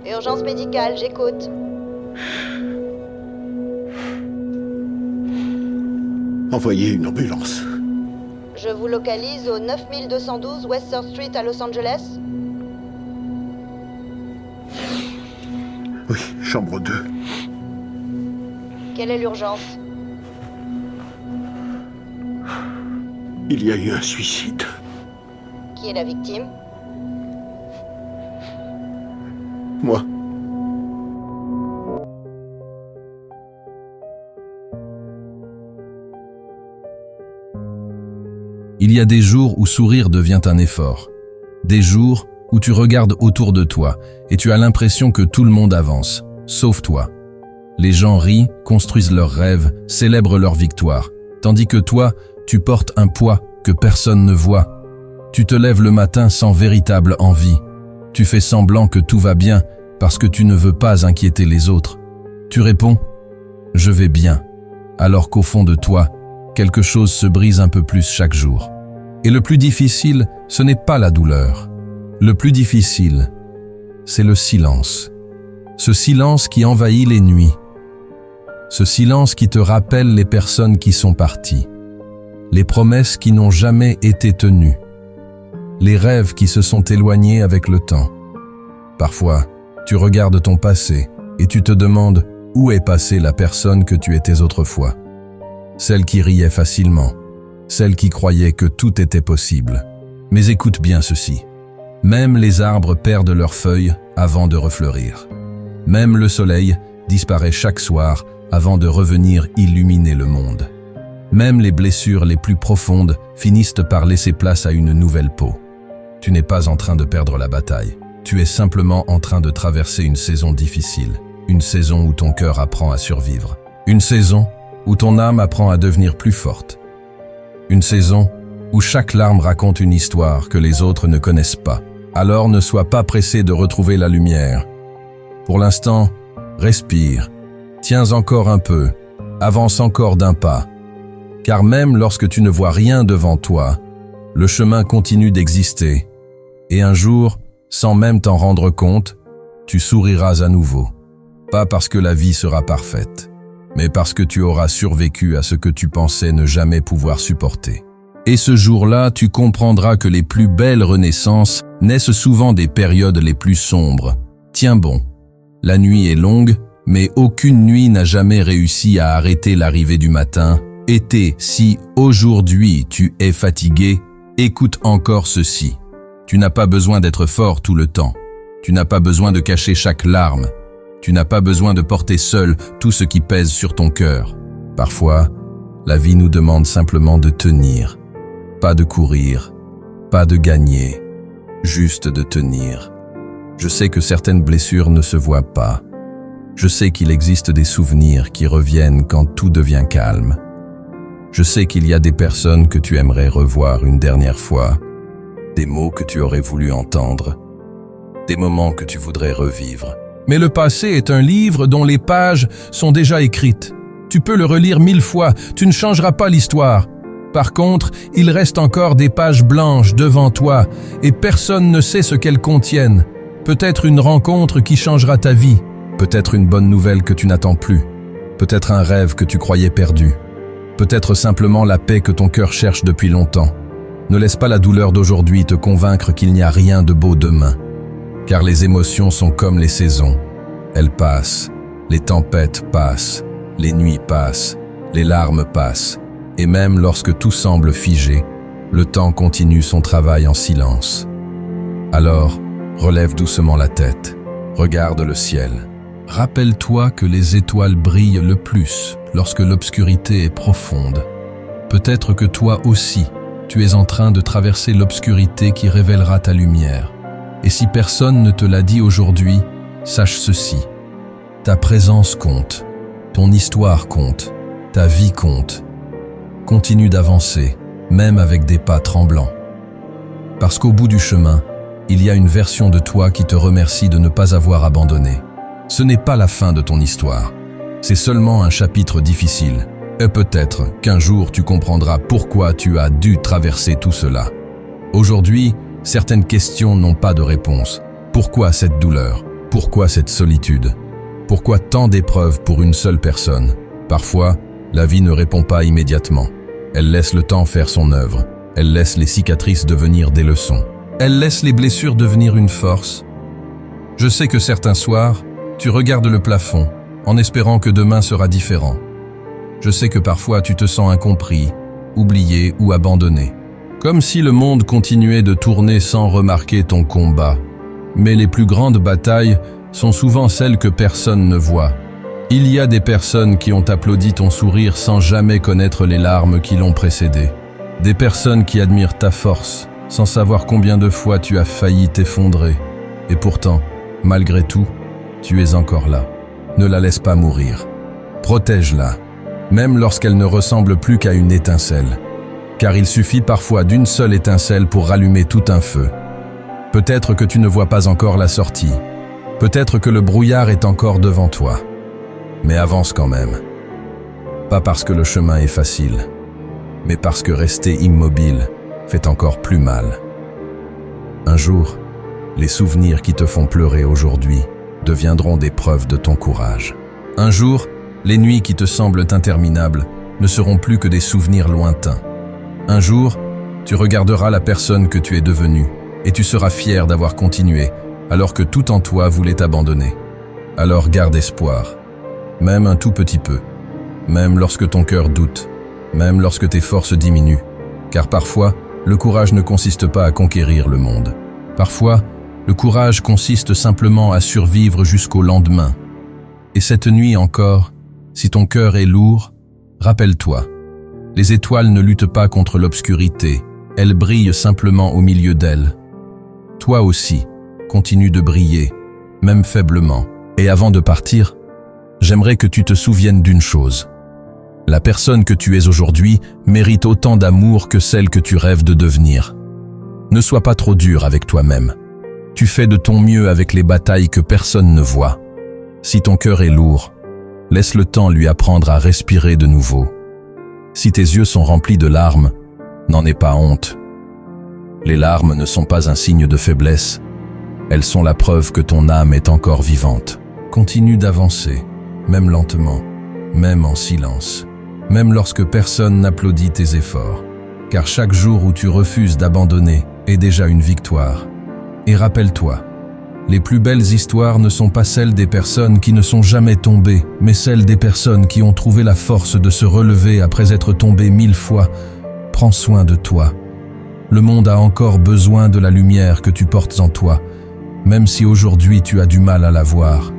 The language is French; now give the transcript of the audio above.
Urgence médicale, j'écoute. Envoyez une ambulance. Je vous localise au 9212 West Third Street à Los Angeles. Oui, chambre 2. Quelle est l'urgence? Il y a eu un suicide. Qui est la victime? Moi. Il y a des jours où sourire devient un effort. Des jours où tu regardes autour de toi et tu as l'impression que tout le monde avance, sauf toi. Les gens rient, construisent leurs rêves, célèbrent leur victoire, tandis que toi, tu portes un poids que personne ne voit. Tu te lèves le matin sans véritable envie. Tu fais semblant que tout va bien parce que tu ne veux pas inquiéter les autres. Tu réponds « Je vais bien », alors qu'au fond de toi, quelque chose se brise un peu plus chaque jour. Et le plus difficile, ce n'est pas la douleur. Le plus difficile, c'est le silence. Ce silence qui envahit les nuits. Ce silence qui te rappelle les personnes qui sont parties. Les promesses qui n'ont jamais été tenues. Les rêves qui se sont éloignés avec le temps. Parfois, tu regardes ton passé et tu te demandes où est passée la personne que tu étais autrefois. Celle qui riait facilement, celle qui croyait que tout était possible. Mais écoute bien ceci. Même les arbres perdent leurs feuilles avant de refleurir. Même le soleil disparaît chaque soir avant de revenir illuminer le monde. Même les blessures les plus profondes finissent par laisser place à une nouvelle peau. Tu n'es pas en train de perdre la bataille. Tu es simplement en train de traverser une saison difficile. Une saison où ton cœur apprend à survivre. Une saison où ton âme apprend à devenir plus forte. Une saison où chaque larme raconte une histoire que les autres ne connaissent pas. Alors ne sois pas pressé de retrouver la lumière. Pour l'instant, respire, tiens encore un peu, avance encore d'un pas. Car même lorsque tu ne vois rien devant toi, le chemin continue d'exister. Et un jour, sans même t'en rendre compte, tu souriras à nouveau. Pas parce que la vie sera parfaite, mais parce que tu auras survécu à ce que tu pensais ne jamais pouvoir supporter. Et ce jour-là, tu comprendras que les plus belles renaissances naissent souvent des périodes les plus sombres. Tiens bon, la nuit est longue, mais aucune nuit n'a jamais réussi à arrêter l'arrivée du matin. Si aujourd'hui tu es fatigué, écoute encore ceci. Tu n'as pas besoin d'être fort tout le temps. Tu n'as pas besoin de cacher chaque larme. Tu n'as pas besoin de porter seul tout ce qui pèse sur ton cœur. Parfois, la vie nous demande simplement de tenir. Pas de courir, pas de gagner, juste de tenir. Je sais que certaines blessures ne se voient pas. Je sais qu'il existe des souvenirs qui reviennent quand tout devient calme. Je sais qu'il y a des personnes que tu aimerais revoir une dernière fois, des mots que tu aurais voulu entendre, des moments que tu voudrais revivre. Mais le passé est un livre dont les pages sont déjà écrites. Tu peux le relire 1000 fois, tu ne changeras pas l'histoire. Par contre, il reste encore des pages blanches devant toi et personne ne sait ce qu'elles contiennent. Peut-être une rencontre qui changera ta vie, peut-être une bonne nouvelle que tu n'attends plus, peut-être un rêve que tu croyais perdu, peut-être simplement la paix que ton cœur cherche depuis longtemps. Ne laisse pas la douleur d'aujourd'hui te convaincre qu'il n'y a rien de beau demain. Car les émotions sont comme les saisons. Elles passent, les tempêtes passent, les nuits passent, les larmes passent. Et même lorsque tout semble figé, le temps continue son travail en silence. Alors, relève doucement la tête, regarde le ciel. Rappelle-toi que les étoiles brillent le plus lorsque l'obscurité est profonde. Peut-être que toi aussi, tu es en train de traverser l'obscurité qui révélera ta lumière. Et si personne ne te l'a dit aujourd'hui, sache ceci. Ta présence compte, ton histoire compte, ta vie compte. Continue d'avancer, même avec des pas tremblants. Parce qu'au bout du chemin, il y a une version de toi qui te remercie de ne pas avoir abandonné. Ce n'est pas la fin de ton histoire. C'est seulement un chapitre difficile. Et peut-être qu'un jour tu comprendras pourquoi tu as dû traverser tout cela. Aujourd'hui, certaines questions n'ont pas de réponse. Pourquoi cette douleur ? Pourquoi cette solitude? Pourquoi tant d'épreuves pour une seule personne? Parfois, la vie ne répond pas immédiatement. Elle laisse le temps faire son œuvre. Elle laisse les cicatrices devenir des leçons. Elle laisse les blessures devenir une force. Je sais que certains soirs, tu regardes le plafond, en espérant que demain sera différent. Je sais que parfois tu te sens incompris, oublié ou abandonné. Comme si le monde continuait de tourner sans remarquer ton combat. Mais les plus grandes batailles sont souvent celles que personne ne voit. Il y a des personnes qui ont applaudi ton sourire sans jamais connaître les larmes qui l'ont précédé. Des personnes qui admirent ta force, sans savoir combien de fois tu as failli t'effondrer. Et pourtant, malgré tout, tu es encore là. Ne la laisse pas mourir. Protège-la, même lorsqu'elle ne ressemble plus qu'à une étincelle. Car il suffit parfois d'une seule étincelle pour rallumer tout un feu. Peut-être que tu ne vois pas encore la sortie. Peut-être que le brouillard est encore devant toi. Mais avance quand même. Pas parce que le chemin est facile, mais parce que rester immobile fait encore plus mal. Un jour, les souvenirs qui te font pleurer aujourd'hui deviendront des preuves de ton courage. Un jour, les nuits qui te semblent interminables ne seront plus que des souvenirs lointains. Un jour, tu regarderas la personne que tu es devenue et tu seras fier d'avoir continué alors que tout en toi voulait t'abandonner. Alors garde espoir, même un tout petit peu, même lorsque ton cœur doute, même lorsque tes forces diminuent, car parfois, le courage ne consiste pas à conquérir le monde. Parfois, le courage consiste simplement à survivre jusqu'au lendemain. Et cette nuit encore, si ton cœur est lourd, rappelle-toi, les étoiles ne luttent pas contre l'obscurité, elles brillent simplement au milieu d'elles. Toi aussi, continue de briller, même faiblement. Et avant de partir, j'aimerais que tu te souviennes d'une chose. La personne que tu es aujourd'hui mérite autant d'amour que celle que tu rêves de devenir. Ne sois pas trop dur avec toi-même. Tu fais de ton mieux avec les batailles que personne ne voit. Si ton cœur est lourd, laisse le temps lui apprendre à respirer de nouveau. Si tes yeux sont remplis de larmes, n'en aie pas honte. Les larmes ne sont pas un signe de faiblesse. Elles sont la preuve que ton âme est encore vivante. Continue d'avancer, même lentement, même en silence, même lorsque personne n'applaudit tes efforts. Car chaque jour où tu refuses d'abandonner est déjà une victoire. Et rappelle-toi, les plus belles histoires ne sont pas celles des personnes qui ne sont jamais tombées, mais celles des personnes qui ont trouvé la force de se relever après être tombées 1000 fois. Prends soin de toi. Le monde a encore besoin de la lumière que tu portes en toi, même si aujourd'hui tu as du mal à la voir.